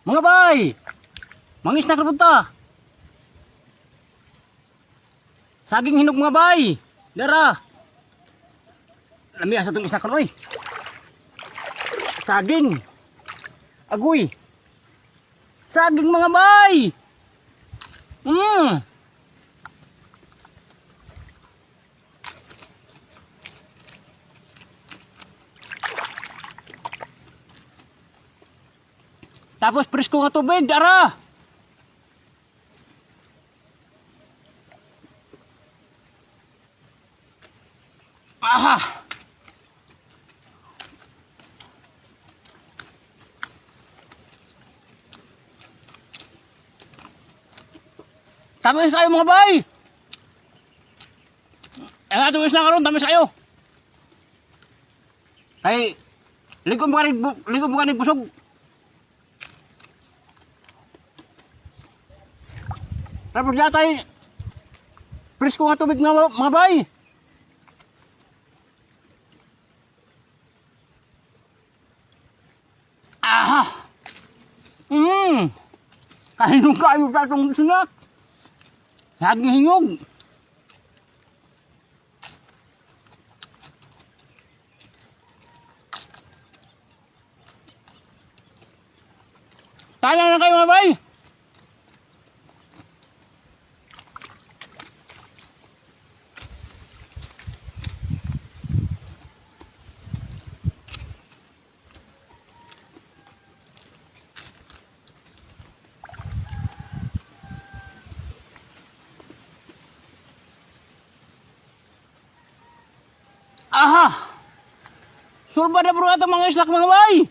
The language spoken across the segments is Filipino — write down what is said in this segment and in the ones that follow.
Mga bay! Mangis na kapunta! Saging hinog mga bay! Dara! Lami asa itong isna karoy. Saging! Agoy! Saging mga bay! Tapos presko nga tubig, dara! Aha! Tamis kayo mga bay! Ang atong isna karon, tamis kayo! Kay, ligo mo ka rin busog. Tapos yatay, presko nga tubig nga mga bay. Aha! Kahinog kayo sa itong sinak. Saging hinog. Tala na kayo mga bay. Aha! Sulba na bro ato mga isak mga bay!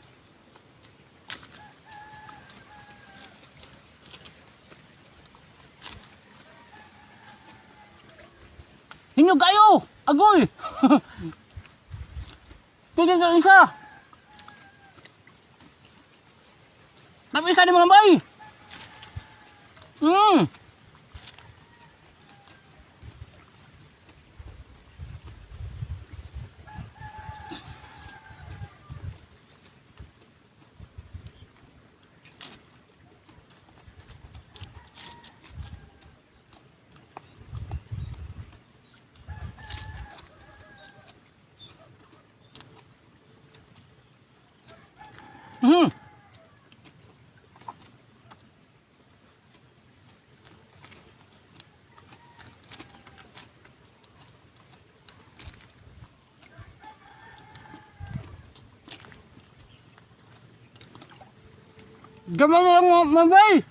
Hinyog kayo! Agoy! Tigil ka isa! Tapos ka ni mga bay! Gama mga bay!